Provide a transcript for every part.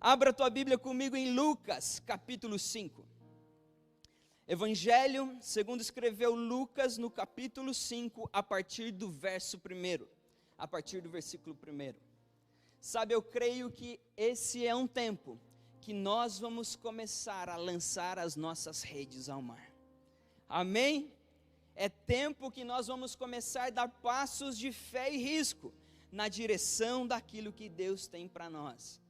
Abra tua Bíblia comigo em Lucas, capítulo 5. Evangelho segundo escreveu Lucas, no capítulo 5, a partir do verso 1, a partir do versículo 1. Sabe, eu creio que esse é um tempo que nós vamos começar a lançar as nossas redes ao mar. Amém? É tempo que nós vamos começar a dar passos de fé e risco na direção daquilo que Deus tem para nós.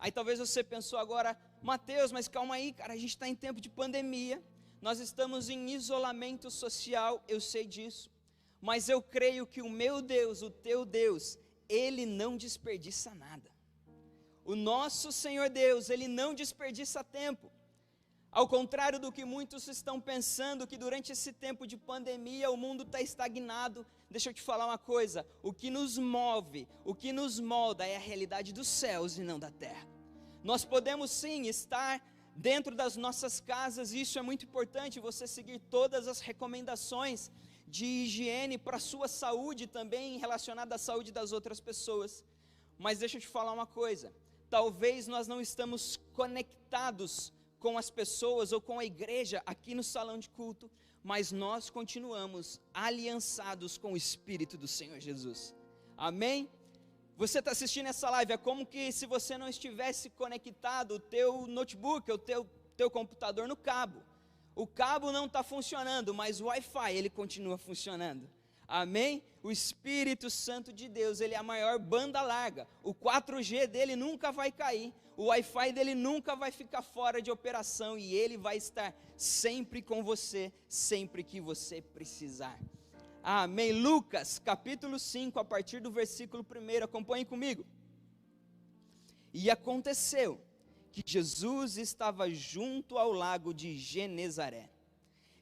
Aí talvez você pensou agora, Mateus, mas calma aí, cara, a gente está em tempo de pandemia, nós estamos em isolamento social, eu sei disso, mas eu creio que o meu Deus, o teu Deus, Ele não desperdiça nada. O nosso Senhor Deus, Ele não desperdiça tempo. Ao contrário do que muitos estão pensando, que durante esse tempo de pandemia o mundo está estagnado, deixa eu te falar uma coisa, o que nos move, o que nos molda é a realidade dos céus e não da terra. Nós podemos sim estar dentro das nossas casas, e isso é muito importante, você seguir todas as recomendações de higiene para a sua saúde também, relacionada à saúde das outras pessoas. Mas deixa eu te falar uma coisa, talvez nós não estamos conectados com as pessoas ou com a igreja aqui no salão de culto, mas nós continuamos aliançados com o Espírito do Senhor Jesus. Amém? Você está assistindo essa live, é como que se você não estivesse conectado o teu notebook, o teu computador no cabo. O cabo não está funcionando, mas o Wi-Fi ele continua funcionando. Amém? O Espírito Santo de Deus, ele é a maior banda larga. O 4G dele nunca vai cair. O Wi-Fi dele nunca vai ficar fora de operação. E ele vai estar sempre com você, sempre que você precisar. Amém? Lucas, capítulo 5, a partir do versículo 1, acompanhe comigo. E aconteceu que Jesus estava junto ao lago de Genezaré.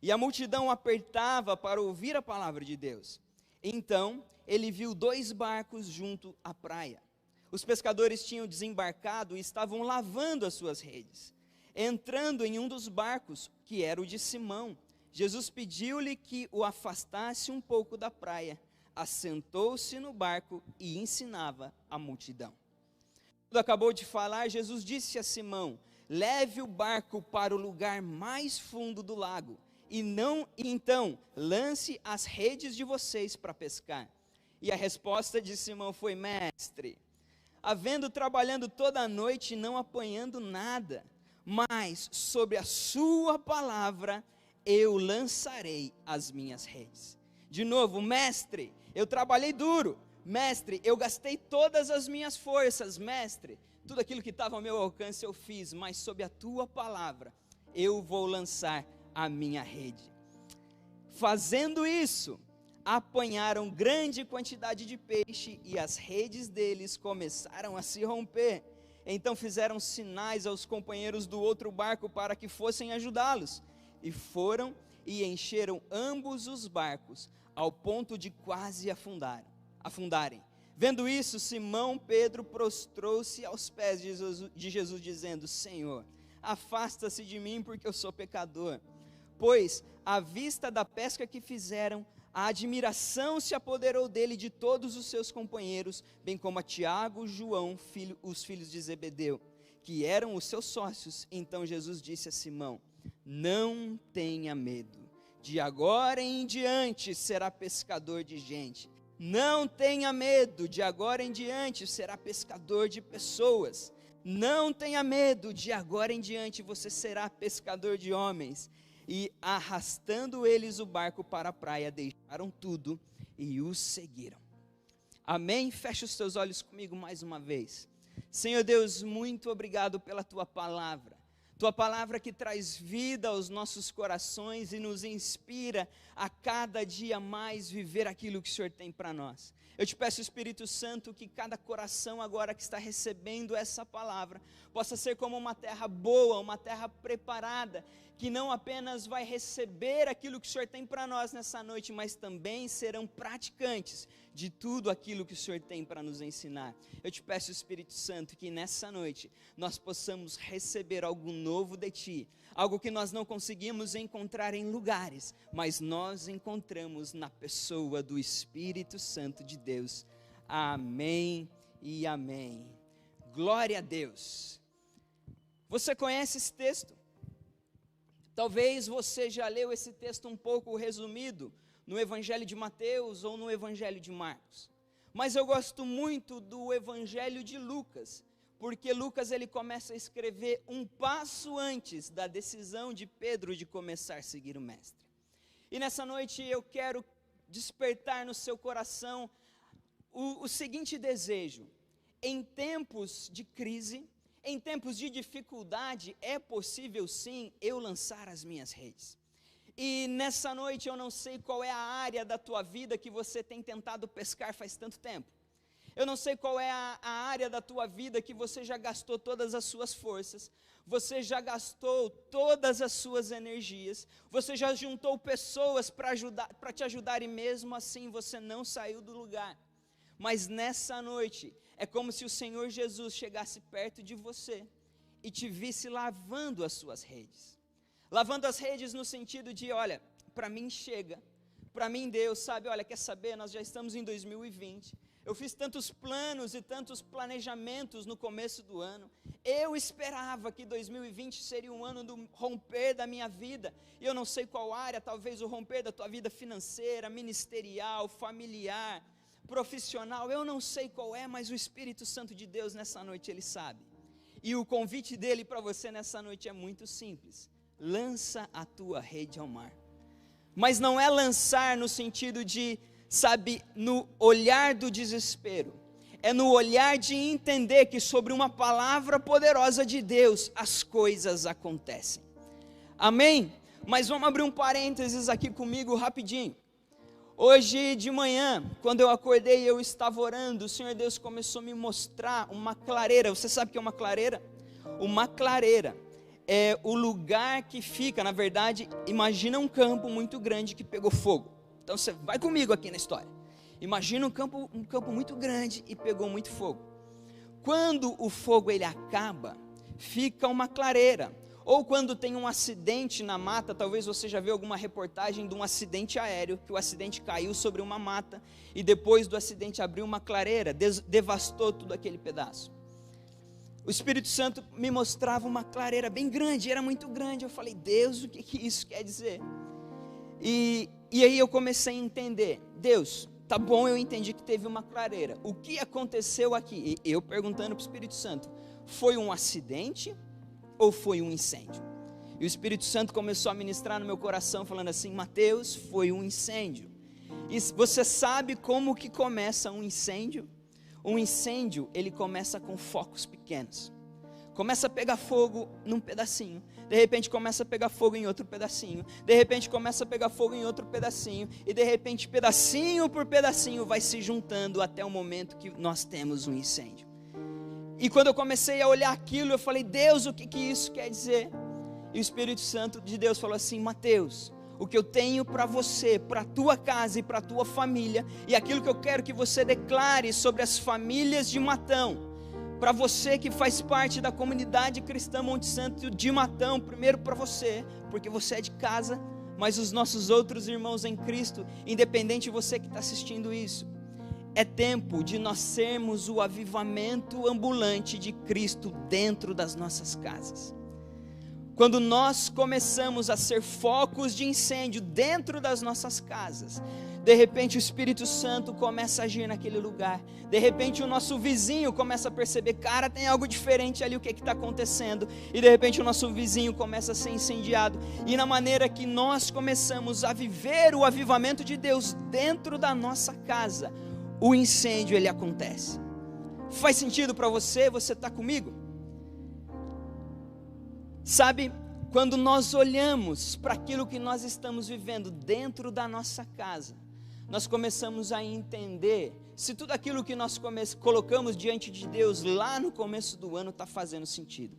E a multidão apertava para ouvir a palavra de Deus. Então, ele viu 2 barcos junto à praia. Os pescadores tinham desembarcado e estavam lavando as suas redes. Entrando em um dos barcos, que era o de Simão, Jesus pediu-lhe que o afastasse um pouco da praia. Assentou-se no barco e ensinava a multidão. Quando acabou de falar, Jesus disse a Simão: leve o barco para o lugar mais fundo do lago. Então lance as redes de vocês para pescar. E a resposta de Simão foi: mestre, havendo trabalhando toda a noite e não apanhando nada, mas sobre a sua palavra eu lançarei as minhas redes. De novo, mestre, eu trabalhei duro, mestre, eu gastei todas as minhas forças, mestre, tudo aquilo que estava ao meu alcance eu fiz, mas sob a tua palavra eu vou lançar a minha rede. Fazendo isso, apanharam grande quantidade de peixe e as redes deles começaram a se romper. Então fizeram sinais aos companheiros do outro barco para que fossem ajudá-los. E foram e encheram ambos os barcos, ao ponto de quase afundarem. Vendo isso, Simão Pedro prostrou-se aos pés de Jesus, dizendo: Senhor, afasta-se de mim, porque eu sou pecador. Pois, à vista da pesca que fizeram, a admiração se apoderou dele e de todos os seus companheiros, bem como a Tiago, João, os filhos de Zebedeu, que eram os seus sócios. Então Jesus disse a Simão: não tenha medo, de agora em diante será pescador de gente. Não tenha medo, de agora em diante será pescador de pessoas. Não tenha medo, de agora em diante você será pescador de homens. E arrastando eles o barco para a praia, deixaram tudo e os seguiram. Amém? Fecha os teus olhos comigo mais uma vez. Senhor Deus, muito obrigado pela tua palavra. Tua palavra que traz vida aos nossos corações e nos inspira a cada dia mais viver aquilo que o Senhor tem para nós. Eu te peço, Espírito Santo, que cada coração agora que está recebendo essa palavra possa ser como uma terra boa, uma terra preparada, que não apenas vai receber aquilo que o Senhor tem para nós nessa noite, mas também serão praticantes de tudo aquilo que o Senhor tem para nos ensinar. Eu te peço, Espírito Santo, que nessa noite nós possamos receber algo novo de Ti, algo que nós não conseguimos encontrar em lugares, mas nós encontramos na pessoa do Espírito Santo de Deus. Amém e amém. Glória a Deus. Você conhece esse texto? Talvez você já leu esse texto um pouco resumido no Evangelho de Mateus ou no Evangelho de Marcos. Mas eu gosto muito do Evangelho de Lucas, porque Lucas ele começa a escrever um passo antes da decisão de Pedro de começar a seguir o Mestre. E nessa noite eu quero despertar no seu coração o seguinte desejo: em tempos de crise, em tempos de dificuldade, é possível sim eu lançar as minhas redes. E nessa noite eu não sei qual é a área da tua vida que você tem tentado pescar faz tanto tempo. Eu não sei qual é a área da tua vida que você já gastou todas as suas forças, você já gastou todas as suas energias, você já juntou pessoas para te ajudar e mesmo assim você não saiu do lugar. Mas nessa noite, é como se o Senhor Jesus chegasse perto de você e te visse lavando as suas redes. Lavando as redes no sentido de, olha, para mim chega, para mim Deus, sabe, olha, quer saber, nós já estamos em 2020, eu fiz tantos planos e tantos planejamentos no começo do ano, eu esperava que 2020 seria um ano do romper da minha vida, e eu não sei qual área, talvez o romper da tua vida financeira, ministerial, familiar, profissional, eu não sei qual é, mas o Espírito Santo de Deus nessa noite ele sabe, e o convite dele para você nessa noite é muito simples: lança a tua rede ao mar. Mas não é lançar no sentido de, sabe, no olhar do desespero, é no olhar de entender que sobre uma palavra poderosa de Deus as coisas acontecem, amém? Mas vamos abrir um parênteses aqui comigo rapidinho. Hoje de manhã, quando eu acordei e eu estava orando, o Senhor Deus começou a me mostrar uma clareira. Você sabe o que é uma clareira? Uma clareira é o lugar que fica, na verdade, imagina um campo muito grande que pegou fogo. Então você vai comigo aqui na história. Imagina um campo muito grande e pegou muito fogo. Quando o fogo ele acaba, fica uma clareira. Ou quando tem um acidente na mata, talvez você já viu alguma reportagem de um acidente aéreo, que o acidente caiu sobre uma mata, e depois do acidente abriu uma clareira, devastou todo aquele pedaço. O Espírito Santo me mostrava uma clareira bem grande, era muito grande, eu falei, Deus, o que isso quer dizer? E aí eu comecei a entender, Deus, tá bom, eu entendi que teve uma clareira, o que aconteceu aqui? E eu perguntando para o Espírito Santo, foi um acidente ou foi um incêndio? E o Espírito Santo começou a ministrar no meu coração, falando assim, Mateus, foi um incêndio. E você sabe como que começa um incêndio? Um incêndio, ele começa com focos pequenos. Começa a pegar fogo num pedacinho, de repente começa a pegar fogo em outro pedacinho, de repente começa a pegar fogo em outro pedacinho, e de repente pedacinho por pedacinho vai se juntando até o momento que nós temos um incêndio. E quando eu comecei a olhar aquilo, eu falei, Deus, o que isso quer dizer? E o Espírito Santo de Deus falou assim, Mateus, o que eu tenho para você, para a tua casa e para a tua família, e aquilo que eu quero que você declare sobre as famílias de Matão, para você que faz parte da comunidade cristã Monte Santo de Matão, primeiro para você, porque você é de casa, mas os nossos outros irmãos em Cristo, independente de você que está assistindo isso, é tempo de nós sermos o avivamento ambulante de Cristo dentro das nossas casas. Quando nós começamos a ser focos de incêndio dentro das nossas casas, de repente o Espírito Santo começa a agir naquele lugar, de repente o nosso vizinho começa a perceber, cara, tem algo diferente ali, o que está acontecendo? E de repente o nosso vizinho começa a ser incendiado, e na maneira que nós começamos a viver o avivamento de Deus dentro da nossa casa, o incêndio ele acontece. Faz sentido para você? Você está comigo? Sabe, quando nós olhamos para aquilo que nós estamos vivendo dentro da nossa casa, nós começamos a entender se tudo aquilo que nós colocamos diante de Deus lá no começo do ano está fazendo sentido.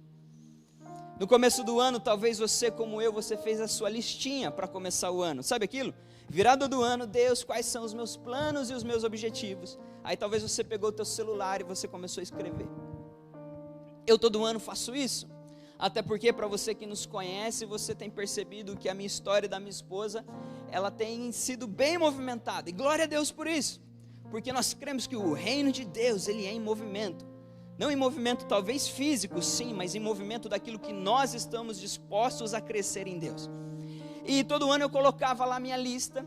No começo do ano, talvez você, como eu, você fez a sua listinha para começar o ano, sabe aquilo? Virada do ano, Deus, quais são os meus planos e os meus objetivos? Aí talvez você pegou o teu celular e você começou a escrever. Eu todo ano faço isso. Até porque para você que nos conhece, você tem percebido que a minha história e da minha esposa, ela tem sido bem movimentada, e glória a Deus por isso, porque nós cremos que o reino de Deus, ele é em movimento, Não em movimento talvez físico, sim, mas em movimento daquilo que nós estamos dispostos a crescer em Deus. E todo ano eu colocava lá minha lista.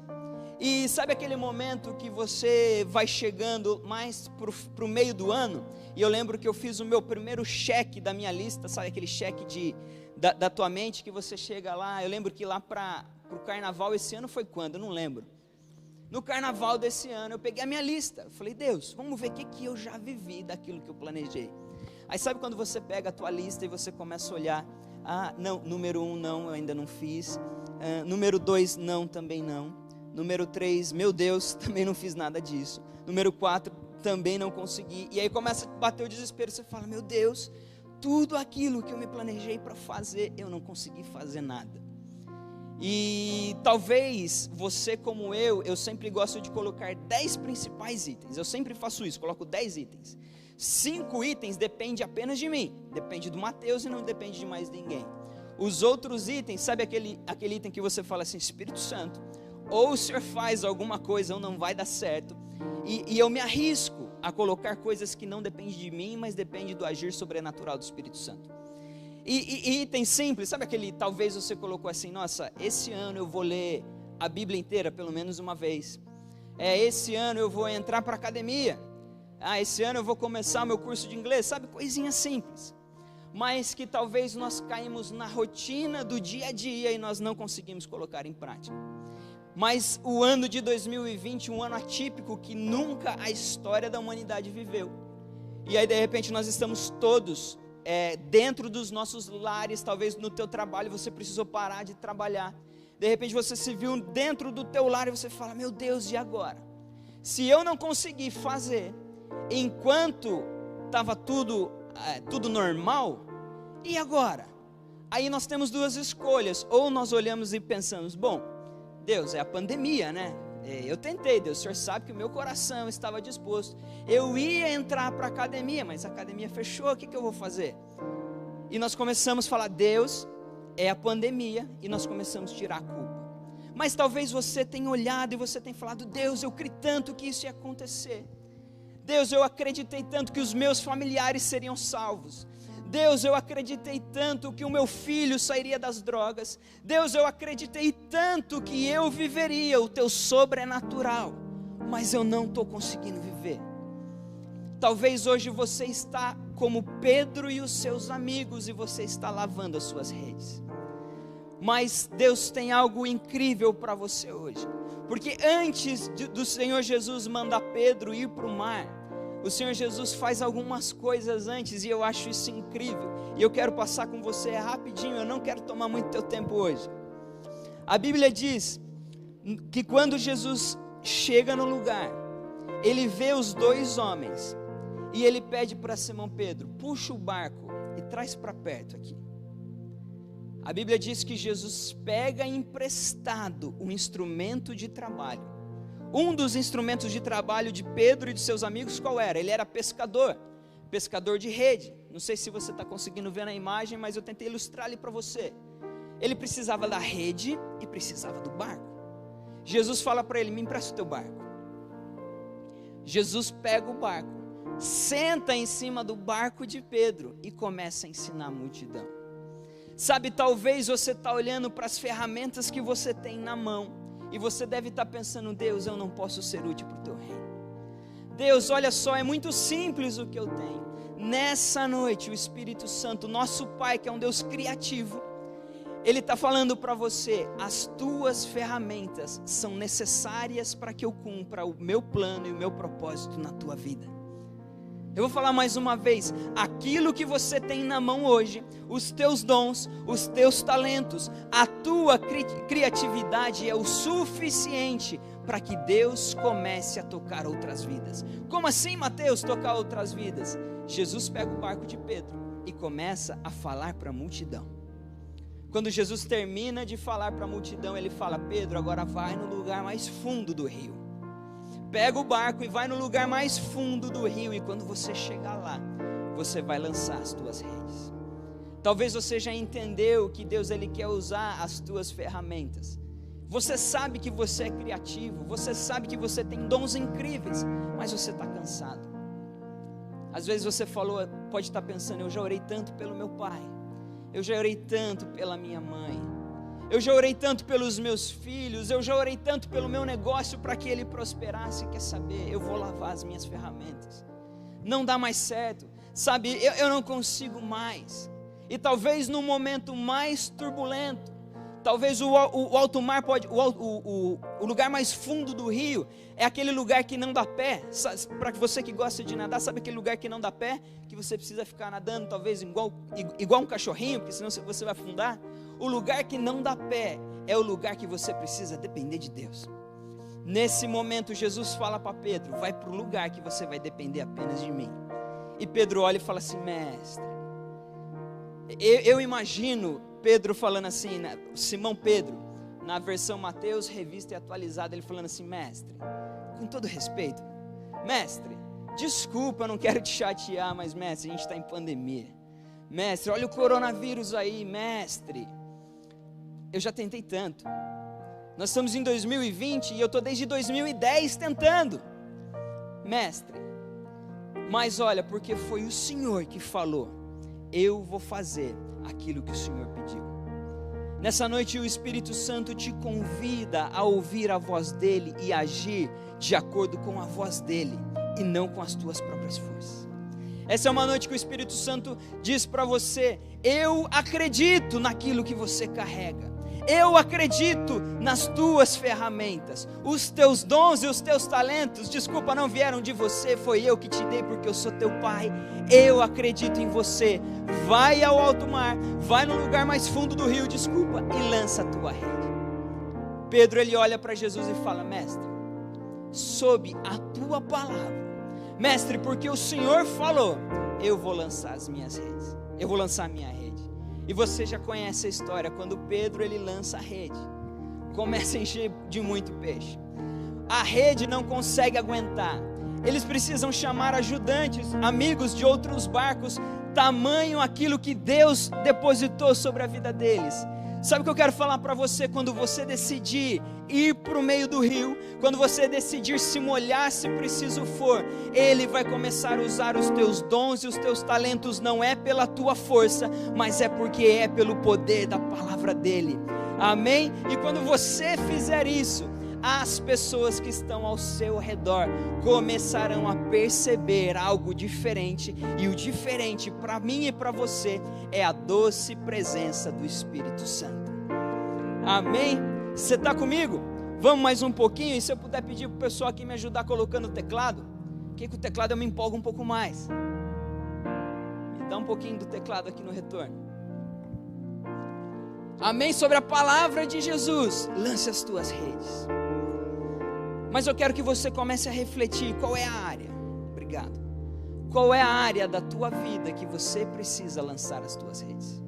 E sabe aquele momento que você vai chegando mais para o meio do ano? E eu lembro que eu fiz o meu primeiro cheque da minha lista, sabe aquele cheque da tua mente que você chega lá. Eu lembro que lá para o carnaval esse ano foi quando? Eu não lembro. No carnaval desse ano eu peguei a minha lista. Eu falei, Deus, vamos ver o que eu já vivi daquilo que eu planejei. Aí sabe quando você pega a tua lista e você começa a olhar? Ah, não, número 1 não, eu ainda não fiz. Número 2 não, também não. Número 3, meu Deus, também não fiz nada disso. Número 4, também não consegui. E aí começa a bater o desespero. Você fala, meu Deus, tudo aquilo que eu me planejei para fazer, eu não consegui fazer nada. E talvez você como eu sempre gosto de colocar 10 principais itens. Eu sempre faço isso, coloco 10 itens. 5 itens depende apenas de mim. Depende do Mateus e não depende de mais ninguém. Os outros itens, sabe aquele item que você fala assim, Espírito Santo, ou o Senhor faz alguma coisa ou não vai dar certo. E eu me arrisco a colocar coisas que não dependem de mim, mas dependem do agir sobrenatural do Espírito Santo. E item simples, sabe aquele, talvez você colocou assim, nossa, esse ano eu vou ler a Bíblia inteira pelo menos uma vez. Esse ano eu vou entrar para a academia. Esse ano eu vou começar o meu curso de inglês, sabe, coisinhas simples. Mas que talvez nós caímos na rotina do dia a dia e nós não conseguimos colocar em prática. Mas o ano de 2020, um ano atípico que nunca a história da humanidade viveu. E aí de repente nós estamos todos dentro dos nossos lares, talvez no teu trabalho você precisou parar de trabalhar. De repente você se viu dentro do teu lar e você fala, meu Deus, e agora? Se eu não conseguir fazer enquanto estava tudo normal, e agora? Aí nós temos duas escolhas, ou nós olhamos e pensamos, bom, Deus, é a pandemia, né? Eu tentei, Deus, o Senhor sabe que o meu coração estava disposto, eu ia entrar para a academia, mas a academia fechou, o que eu vou fazer? E nós começamos a falar, Deus, é a pandemia, e nós começamos a tirar a culpa. Mas talvez você tenha olhado e você tenha falado, Deus, eu criei tanto que isso ia acontecer. Deus, eu acreditei tanto que os meus familiares seriam salvos. Deus, eu acreditei tanto que o meu filho sairia das drogas. Deus, eu acreditei tanto que eu viveria o teu sobrenatural, mas eu não estou conseguindo viver. Talvez hoje você está como Pedro e os seus amigos e você está lavando as suas redes. Mas Deus tem algo incrível para você hoje. Porque antes do Senhor Jesus mandar Pedro ir para o mar, o Senhor Jesus faz algumas coisas antes, e eu acho isso incrível, e eu quero passar com você rapidinho, eu não quero tomar muito teu tempo hoje. A Bíblia diz que quando Jesus chega no lugar, ele vê os dois homens, e ele pede para Simão Pedro, puxa o barco e traz para perto aqui. A Bíblia diz que Jesus pega emprestado um instrumento de trabalho. Um dos instrumentos de trabalho de Pedro e de seus amigos qual era? Ele era pescador de rede. Não sei se você está conseguindo ver na imagem, mas eu tentei ilustrar ali para você. Ele precisava da rede e precisava do barco. Jesus fala para ele, me empresta o teu barco. Jesus pega o barco, senta em cima do barco de Pedro e começa a ensinar a multidão. Sabe, talvez você está olhando para as ferramentas que você tem na mão, e você deve estar pensando, Deus, eu não posso ser útil para o teu reino. Deus, olha só, é muito simples o que eu tenho. Nessa noite, o Espírito Santo, nosso Pai, que é um Deus criativo, Ele está falando para você, as tuas ferramentas são necessárias para que eu cumpra o meu plano e o meu propósito na tua vida. Eu vou falar mais uma vez, aquilo que você tem na mão hoje, os teus dons, os teus talentos, a tua criatividade é o suficiente para que Deus comece a tocar outras vidas. Como assim, Mateus, tocar outras vidas? Jesus pega o barco de Pedro e começa a falar para a multidão. Quando Jesus termina de falar para a multidão, ele fala, Pedro, agora vai no lugar mais fundo do rio. Pega o barco e vai no lugar mais fundo do rio, e quando você chegar lá, você vai lançar as tuas redes. Talvez você já entendeu que Deus ele quer usar as tuas ferramentas. Você sabe que você é criativo, você sabe que você tem dons incríveis, mas você está cansado. Às vezes você pode estar pensando, eu já orei tanto pelo meu pai, eu já orei tanto pela minha mãe, eu já orei tanto pelos meus filhos, eu já orei tanto pelo meu negócio para que ele prosperasse. Quer saber? Eu vou lavar as minhas ferramentas. Não dá mais certo, sabe? Eu não consigo mais. E talvez no momento mais turbulento, talvez o alto mar o lugar mais fundo do rio é aquele lugar que não dá pé. Para você que gosta de nadar, sabe aquele lugar que não dá pé? Que você precisa ficar nadando talvez igual um cachorrinho, porque senão você vai afundar. O lugar que não dá pé é o lugar que você precisa depender de Deus. Nesse momento Jesus fala para Pedro, vai para o lugar que você vai depender apenas de mim. E Pedro olha e fala assim, mestre, eu imagino Pedro falando assim, Simão Pedro, na versão Mateus, revista e atualizada, ele falando assim, mestre, com todo respeito, mestre, desculpa, eu não quero te chatear, mas mestre, a gente está em pandemia, mestre, olha o coronavírus aí, mestre, eu já tentei tanto, nós estamos em 2020 e eu estou desde 2010 tentando, mestre, mas olha, porque foi o Senhor que falou, eu vou fazer aquilo que o Senhor pediu. Nessa noite o Espírito Santo te convida a ouvir a voz dele e agir de acordo com a voz dele e não com as tuas próprias forças. Essa é uma noite que o Espírito Santo diz para você, eu acredito naquilo que você carrega, eu acredito nas tuas ferramentas, os teus dons e os teus talentos, desculpa, não vieram de você, foi eu que te dei porque eu sou teu pai, eu acredito em você, vai ao alto mar, vai no lugar mais fundo do rio, desculpa, e lança a tua rede. Pedro ele olha para Jesus e fala, mestre, sob a tua palavra, mestre, porque o Senhor falou, eu vou lançar as minhas redes, eu vou lançar a minha rede. E você já conhece a história, quando Pedro ele lança a rede, começa a encher de muito peixe, a rede não consegue aguentar, eles precisam chamar ajudantes, amigos de outros barcos, tamanho aquilo que Deus depositou sobre a vida deles. Sabe o que eu quero falar para você? Quando você decidir ir para o meio do rio, quando você decidir se molhar se preciso for, Ele vai começar a usar os teus dons e os teus talentos, não é pela tua força, mas é porque é pelo poder da palavra dEle, amém? E quando você fizer isso, as pessoas que estão ao seu redor começarão a perceber algo diferente, e o diferente para mim e para você é a doce presença do Espírito Santo, amém? Você está comigo? Vamos mais um pouquinho, e se eu puder pedir para o pessoal aqui me ajudar colocando o teclado, porque com o teclado eu me empolgo um pouco mais, me dá um pouquinho do teclado aqui no retorno, amém? Sobre a palavra de Jesus, lance as tuas redes. Mas eu quero que você comece a refletir, qual é a área, obrigado, qual é a área da tua vida que você precisa lançar as tuas redes?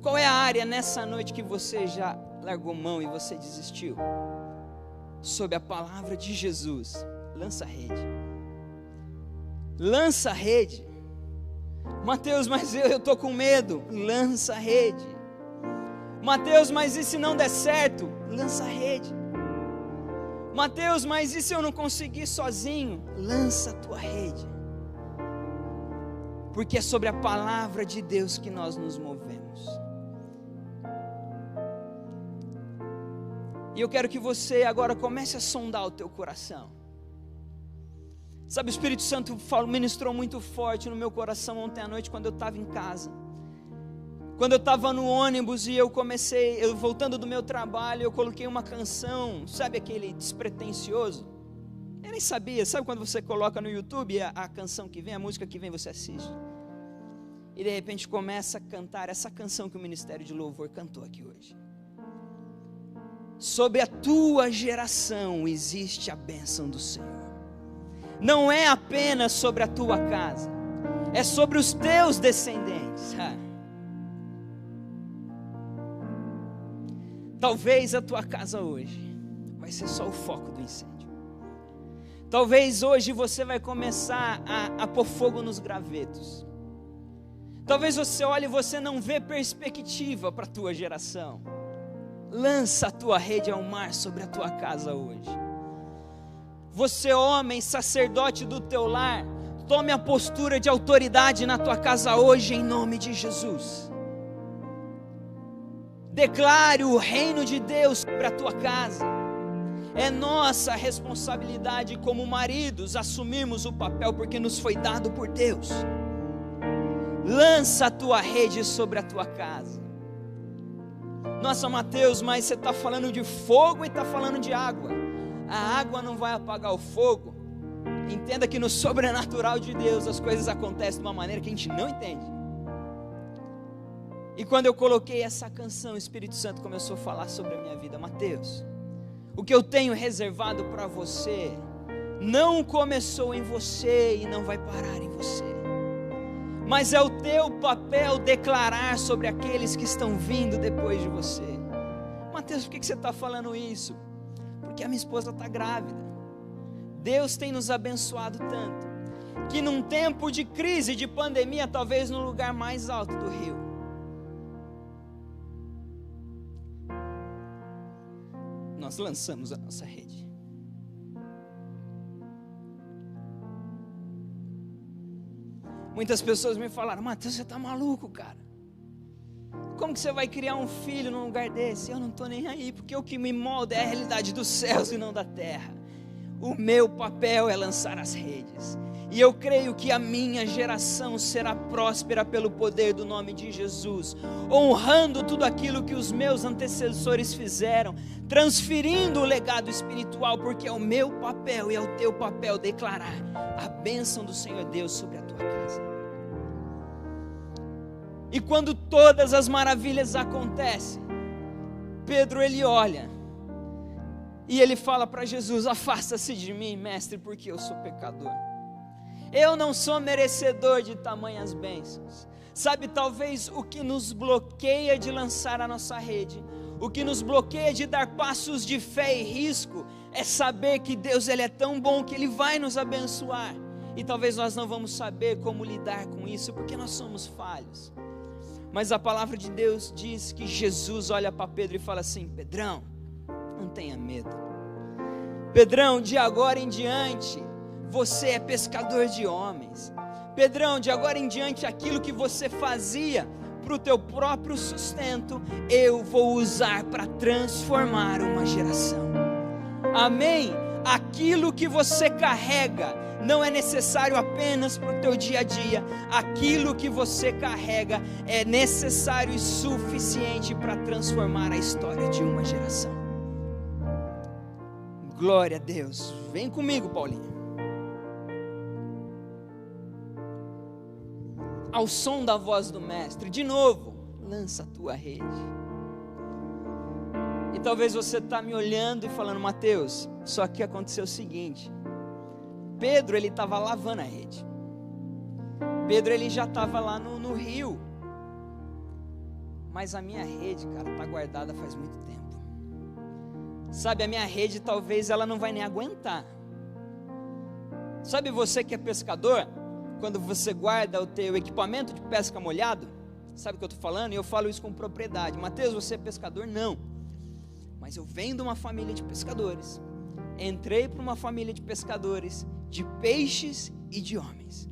Qual é a área nessa noite que você já largou mão e você desistiu? Sob a palavra de Jesus, lança a rede. Lança a rede. Mateus, mas eu estou com medo. Lança a rede. Mateus, mas e se não der certo? Lança a rede. Mateus, mas e se eu não conseguir sozinho? Lança a tua rede. Porque é sobre a palavra de Deus que nós nos movemos. E eu quero que você agora comece a sondar o teu coração. Sabe, o Espírito Santo ministrou muito forte no meu coração ontem à noite, quando eu estava em casa. Quando eu estava no ônibus e eu voltando do meu trabalho, eu coloquei uma canção, sabe aquele despretensioso? Eu nem sabia, sabe quando você coloca no YouTube a canção que vem, a música que vem, você assiste? E de repente começa a cantar essa canção que o Ministério de Louvor cantou aqui hoje. Sobre a tua geração existe a bênção do Senhor. Não é apenas sobre a tua casa, é sobre os teus descendentes. Talvez a tua casa hoje vai ser só o foco do incêndio. Talvez hoje você vai começar a pôr fogo nos gravetos. Talvez você olhe e você não vê perspectiva para a tua geração. Lança a tua rede ao mar sobre a tua casa hoje. Você, homem, sacerdote do teu lar, tome a postura de autoridade na tua casa hoje, em nome de Jesus. Declare o reino de Deus sobre a tua casa. É nossa responsabilidade como maridos assumirmos o papel, porque nos foi dado por Deus. Lança a tua rede sobre a tua casa. Nossa, Mateus, mas você está falando de fogo e está falando de água. A água não vai apagar o fogo. Entenda que no sobrenatural de Deus as coisas acontecem de uma maneira que a gente não entende. E quando eu coloquei essa canção, o Espírito Santo começou a falar sobre a minha vida. Mateus, o que eu tenho reservado para você não começou em você e não vai parar em você, mas é o teu papel declarar sobre aqueles que estão vindo depois de você. Mateus, por que você está falando isso? Porque a minha esposa está grávida. Deus tem nos abençoado tanto, que num tempo de crise, de pandemia, talvez no lugar mais alto do rio, nós lançamos a nossa rede. Muitas pessoas me falaram: Mateus, você está maluco, cara? Como que você vai criar um filho num lugar desse? Eu não estou nem aí, porque o que me molda é a realidade dos céus e não da terra. O meu papel é lançar as redes. E eu creio que a minha geração será próspera pelo poder do nome de Jesus, honrando tudo aquilo que os meus antecessores fizeram, transferindo o legado espiritual, porque é o meu papel e é o teu papel declarar a bênção do Senhor Deus sobre a tua casa. E quando todas as maravilhas acontecem, Pedro ele olha e ele fala para Jesus: afasta-se de mim, mestre, porque eu sou pecador. Eu não sou merecedor de tamanhas bênçãos. Sabe, talvez o que nos bloqueia de lançar a nossa rede, o que nos bloqueia de dar passos de fé e risco, é saber que Deus ele é tão bom que Ele vai nos abençoar. E talvez nós não vamos saber como lidar com isso, porque nós somos falhos. Mas a palavra de Deus diz que Jesus olha para Pedro e fala assim: Pedrão, não tenha medo. Pedrão, de agora em diante, você é pescador de homens. Pedrão, de agora em diante, aquilo que você fazia para o teu próprio sustento, eu vou usar para transformar uma geração. Amém? Aquilo que você carrega não é necessário apenas para o teu dia a dia. Aquilo que você carrega é necessário e suficiente para transformar a história de uma geração. Glória a Deus. Vem comigo, Paulinho. Ao som da voz do mestre, de novo, lança a tua rede. E talvez você está me olhando e falando: Mateus, só que aconteceu o seguinte: Pedro ele estava lavando a rede. Pedro ele já estava lá no rio. Mas a minha rede, cara, está guardada faz muito tempo. Sabe, a minha rede talvez ela não vai nem aguentar. Sabe, você que é pescador, quando você guarda o teu equipamento de pesca molhado, sabe o que eu estou falando? E eu falo isso com propriedade. Mateus, você é pescador? Não. Mas eu venho de uma família de pescadores. Entrei para uma família de pescadores, de peixes e de homens.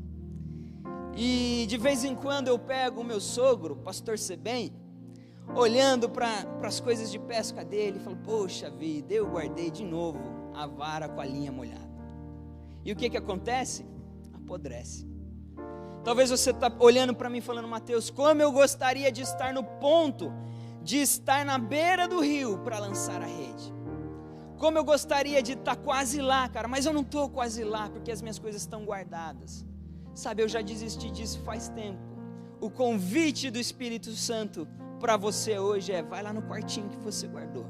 E de vez em quando eu pego o meu sogro, o pastor Sebem, olhando para as coisas de pesca dele, e falo: poxa vida, eu guardei de novo a vara com a linha molhada. E o que acontece? Apodrece. Talvez você está olhando para mim falando: Mateus, como eu gostaria de estar no ponto, de estar na beira do rio para lançar a rede. Como eu gostaria de estar quase lá, cara, mas eu não estou quase lá, porque as minhas coisas estão guardadas. Sabe, eu já desisti disso faz tempo. O convite do Espírito Santo para você hoje é: vai lá no quartinho que você guardou.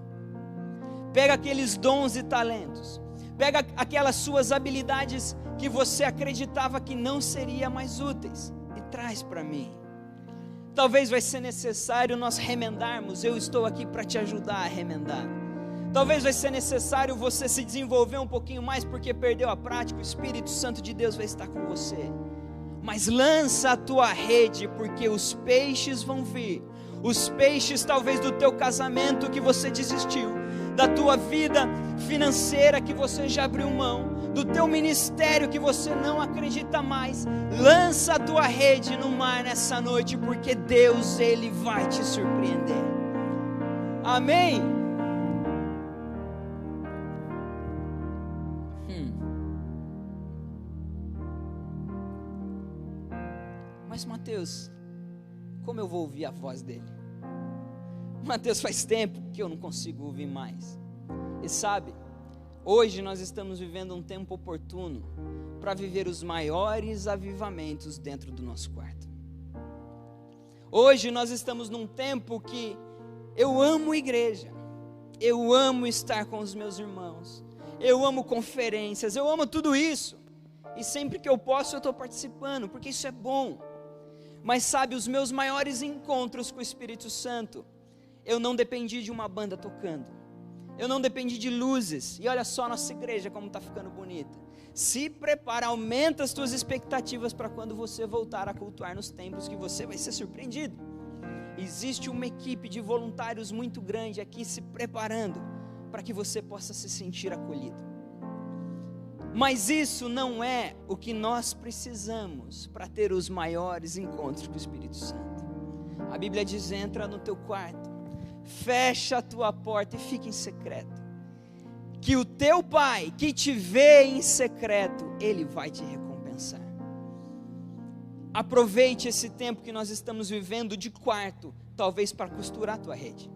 Pega aqueles dons e talentos. Pega aquelas suas habilidades que você acreditava que não seria mais úteis e traz para mim. Talvez vai ser necessário nós remendarmos. Eu estou aqui para te ajudar a remendar. Talvez vai ser necessário você se desenvolver um pouquinho mais porque perdeu a prática. O Espírito Santo de Deus vai estar com você. Mas lança a tua rede, porque os peixes vão vir. Os peixes talvez do teu casamento que você desistiu, da tua vida financeira que você já abriu mão, do teu ministério que você não acredita mais, lança a tua rede no mar nessa noite, porque Deus, Ele vai te surpreender. Amém? Mas Mateus, como eu vou ouvir a voz dele? Mateus, faz tempo que eu não consigo ouvir mais. E sabe, hoje nós estamos vivendo um tempo oportuno para viver os maiores avivamentos dentro do nosso quarto. Hoje nós estamos num tempo que eu amo igreja, eu amo estar com os meus irmãos, eu amo conferências, eu amo tudo isso. E sempre que eu posso eu estou participando, porque isso é bom. Mas sabe, os meus maiores encontros com o Espírito Santo, eu não dependi de uma banda tocando, eu não dependi de luzes. E olha só a nossa igreja como está ficando bonita. Se prepara, aumenta as tuas expectativas para quando você voltar a cultuar nos templos, que você vai ser surpreendido. Existe uma equipe de voluntários muito grande aqui se preparando para que você possa se sentir acolhido. Mas isso não é o que nós precisamos para ter os maiores encontros com o Espírito Santo. A Bíblia diz: entra no teu quarto, fecha a tua porta e fica em secreto, que o teu Pai que te vê em secreto, Ele vai te recompensar. Aproveite esse tempo que nós estamos vivendo de quarto, talvez para costurar a tua rede.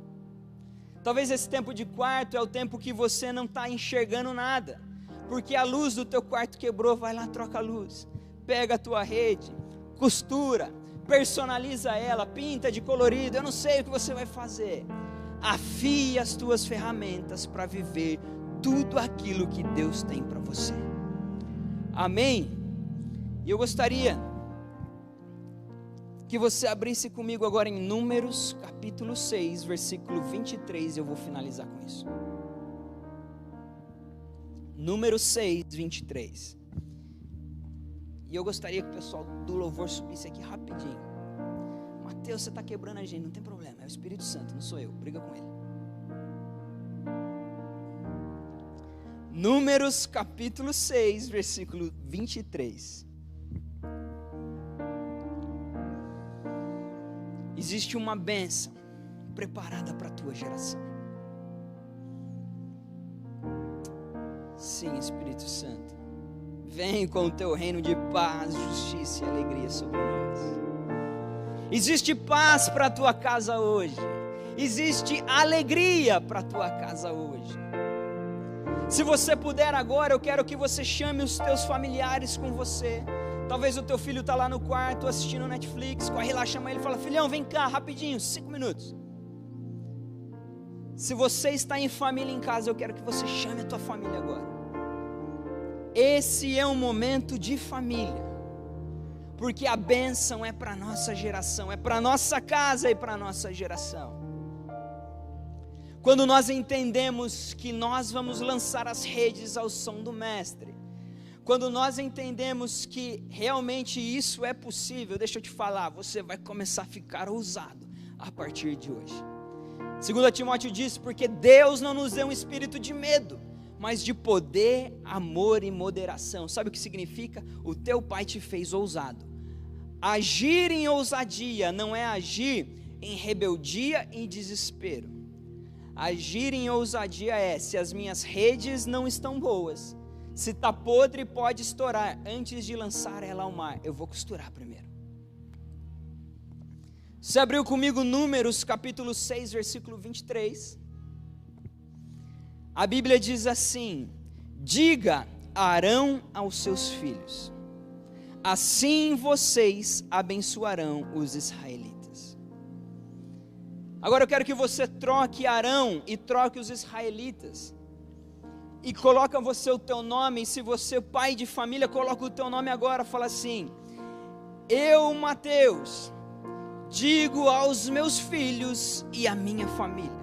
Talvez esse tempo de quarto é o tempo que você não está enxergando nada, porque a luz do teu quarto quebrou. Vai lá, troca a luz, pega a tua rede, costura, personaliza ela, pinta de colorido, eu não sei o que você vai fazer. Afie as tuas ferramentas para viver tudo aquilo que Deus tem para você. Amém? E eu gostaria que você abrisse comigo agora em Números capítulo 6, versículo 23, e eu vou finalizar com isso. Números 6, 23. E eu gostaria que o pessoal do louvor subisse aqui rapidinho. Mateus, você está quebrando a gente, não tem problema, é o Espírito Santo, não sou eu, briga com ele. Números capítulo 6, versículo 23. Existe uma bênção preparada para a tua geração. Sim, Espírito Santo, vem com o teu reino de paz, justiça e alegria sobre nós. Existe paz para a tua casa hoje, existe alegria para a tua casa hoje. Se você puder agora, eu quero que você chame os teus familiares com você. Talvez o teu filho está lá no quarto assistindo Netflix, corre lá, chama ele e fala: filhão, vem cá, rapidinho, 5 minutos. Se você está em família em casa, eu quero que você chame a tua família agora. Esse é um momento de família, porque a bênção é para a nossa geração, é para a nossa casa e para a nossa geração. Quando nós entendemos que nós vamos lançar as redes ao som do Mestre, quando nós entendemos que realmente isso é possível, deixa eu te falar, você vai começar a ficar ousado a partir de hoje. 2 Timóteo diz: porque Deus não nos deu um espírito de medo, mas de poder, amor e moderação. Sabe o que significa? O teu Pai te fez ousado. Agir em ousadia não é agir em rebeldia e desespero. Agir em ousadia é: se as minhas redes não estão boas, se está podre pode estourar, antes de lançar ela ao mar, eu vou costurar primeiro. Você abriu comigo Números capítulo 6, versículo 23. A Bíblia diz assim: diga a Arão aos seus filhos, assim vocês abençoarão os israelitas. Agora eu quero que você troque Arão e troque os israelitas, e coloca você o teu nome. E se você é pai de família, coloca o teu nome agora. Fala assim: eu, Mateus, digo aos meus filhos e à minha família.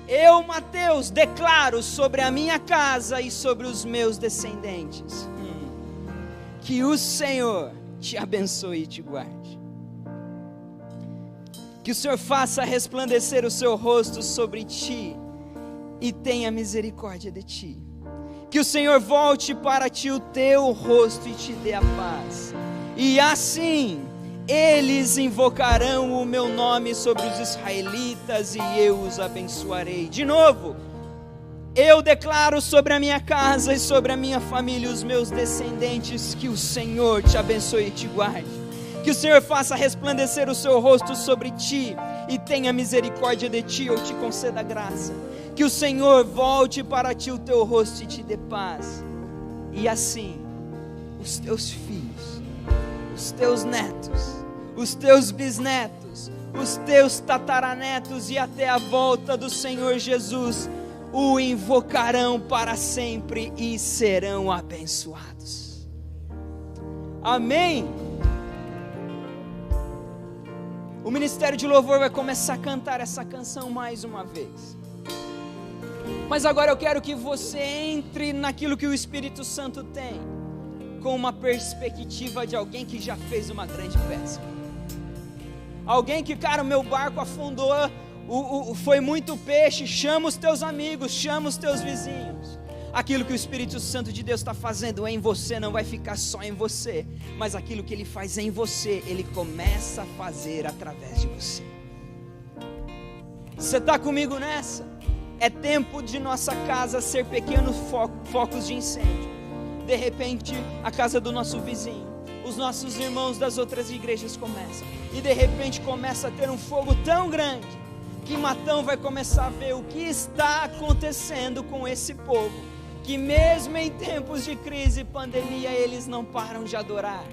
Eu, Mateus, declaro sobre a minha casa e sobre os meus descendentes, que o Senhor te abençoe e te guarde. Que o Senhor faça resplandecer o seu rosto sobre ti e tenha misericórdia de ti. Que o Senhor volte para ti o teu rosto e te dê a paz. E assim eles invocarão o meu nome sobre os israelitas e eu os abençoarei. De novo, eu declaro sobre a minha casa e sobre a minha família e os meus descendentes que o Senhor te abençoe e te guarde. Que o Senhor faça resplandecer o seu rosto sobre ti e tenha misericórdia de ti ou te conceda graça. Que o Senhor volte para ti o teu rosto e te dê paz. E assim, os teus filhos, os teus netos, os teus bisnetos, os teus tataranetos e até a volta do Senhor Jesus o invocarão para sempre e serão abençoados. Amém. O Ministério de Louvor vai começar a cantar essa canção mais uma vez. Mas agora eu quero que você entre naquilo que o Espírito Santo tem, com uma perspectiva de alguém que já fez uma grande pesca. Alguém que, cara, o meu barco afundou, foi muito peixe. Chama os teus amigos, chama os teus vizinhos. Aquilo que o Espírito Santo de Deus está fazendo em você não vai ficar só em você, mas aquilo que Ele faz em você, Ele começa a fazer através de você. Você está comigo nessa? É tempo de nossa casa ser pequenos focos de incêndio. De repente, a casa do nosso vizinho, os nossos irmãos das outras igrejas começam. E de repente começa a ter um fogo tão grande, que Matão vai começar a ver o que está acontecendo com esse povo. Que mesmo em tempos de crise e pandemia, eles não param de adorar.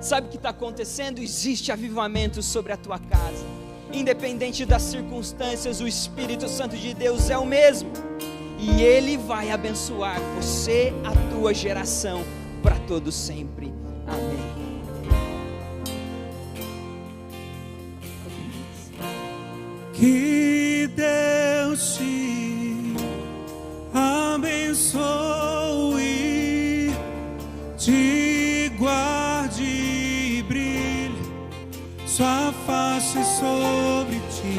Sabe o que está acontecendo? Existe avivamento sobre a tua casa. Independente das circunstâncias, o Espírito Santo de Deus é o mesmo. E Ele vai abençoar você, a tua geração, para todo sempre. Amém. Que Deus te abençoe, te guarde e brilhe sua face sobre ti,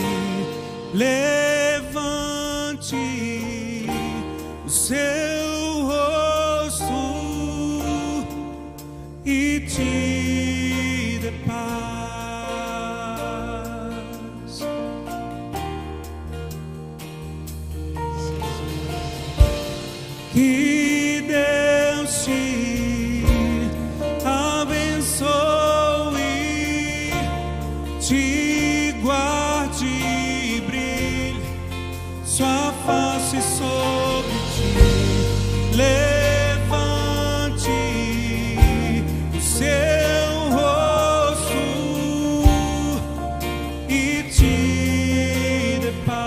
levante o seu rosto e te dê paz. Que Deus te abençoe, te guarde e brilhe sua face sobre ti, levante o seu rosto e te dê paz.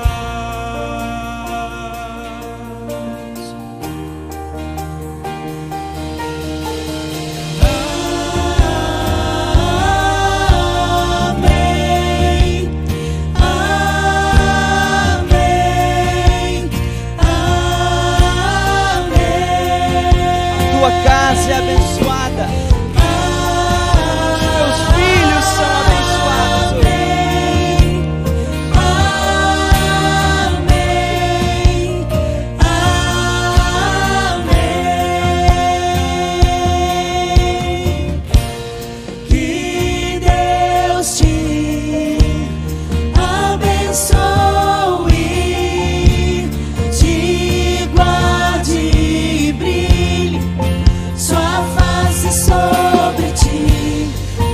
Tua casa é abençoada. Os teus filhos são abençoados hoje. Que Deus te abençoe, te guarde e brilhe sua face sobre ti,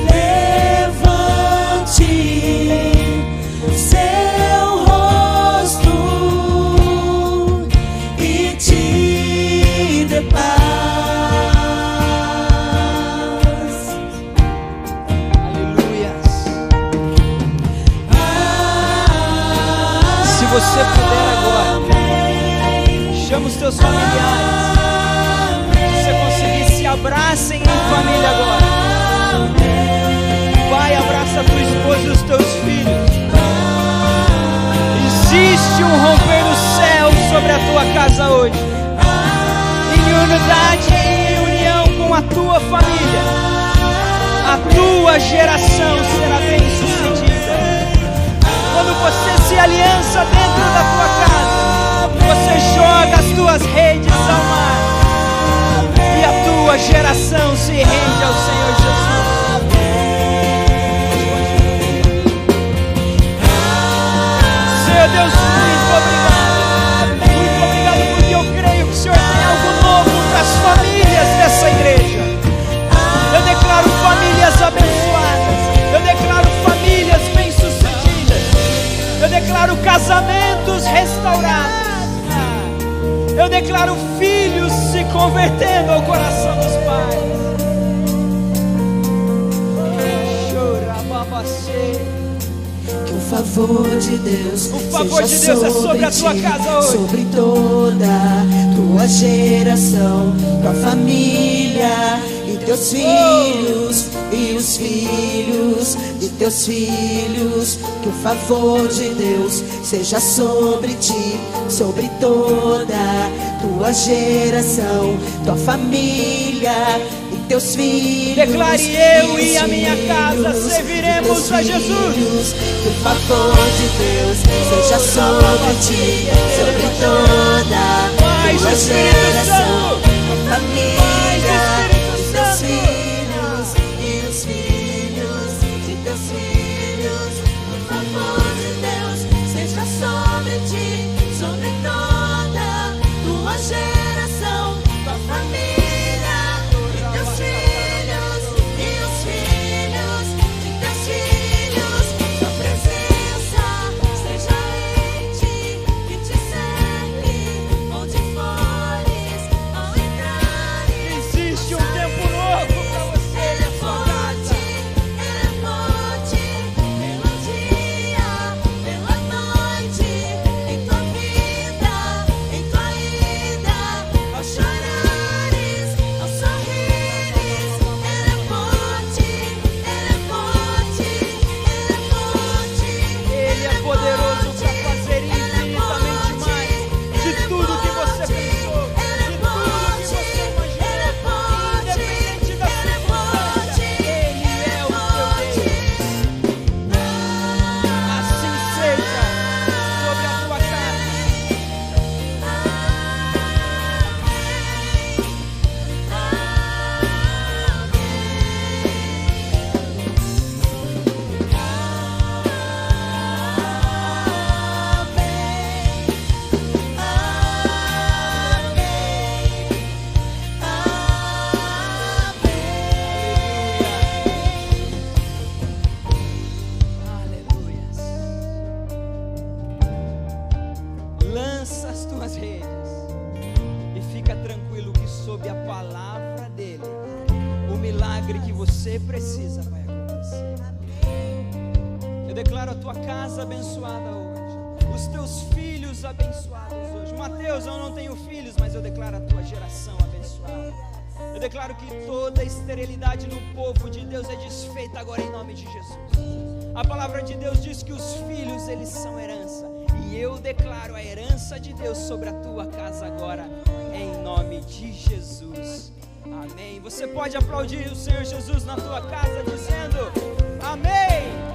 levante seu rosto e te dê paz. Aleluias. Se você puder agora, chama os teus familiares. Se você conseguir, se abracem em família agora. Pai, abraça a tua esposa e os teus filhos. Existe um romper no céu sobre a tua casa hoje, em unidade e em união com a tua família. A tua geração será bem sucedida. Quando você se aliança dentro da tua casa, você joga as tuas redes ao mar. tua geração se rende ao Senhor Jesus. Senhor Deus, muito obrigado. Muito obrigado, porque eu creio que o Senhor tem algo novo para as famílias dessa igreja. Eu declaro famílias abençoadas. Eu declaro famílias bem-sucedidas. Eu declaro casamentos restaurados. Eu declaro filhos se convertendo ao coração dos pais. Que o favor de Deus, o favor de Deus é sobre a tua casa hoje, sobre toda tua geração, tua família e teus filhos e os filhos de teus filhos. Que o favor de Deus seja sobre ti, sobre toda tua geração, tua família e teus filhos. Declare: eu e a minha casa serviremos a Jesus. Que o favor de Deus seja sobre ti, sobre toda tua geração, tua família e teus filhos e os filhos de teus filhos. Que o favor de Deus seja sobre ti, sobre toda tua geração, tua família e teus filhos e os filhos de teus filhos. Tua presença esteja em ti, que te cerque onde fores, ao entrares. Existe um tempo novo para você. Ele é forte pelo dia, pela noite, em tua vida, em tua ida, ao chorares, ao sorrires. Ele é forte, ele é forte, ele é forte. Ele é poderoso para fazer infinitamente mais de tudo que você pensou, de tudo que você imaginou, independente da circunstância. Ele é o teu Deus. Assim seja sobre a tua casa. Aleluia. Lança as tuas redes e fica tranquilo que sob a palavra dele, o milagre que você precisa vai acontecer. Eu declaro a tua casa abençoada hoje, os teus filhos abençoados hoje. Mateus, eu não tenho filhos, mas eu declaro a tua geração abençoada. Eu declaro que toda esterilidade no povo de Deus é desfeita agora em nome de Jesus. A palavra de Deus diz que os filhos, eles são herança. E eu declaro a herança de Deus sobre a tua casa agora, em nome de Jesus. Amém. Você pode aplaudir o Senhor Jesus na tua casa dizendo: amém.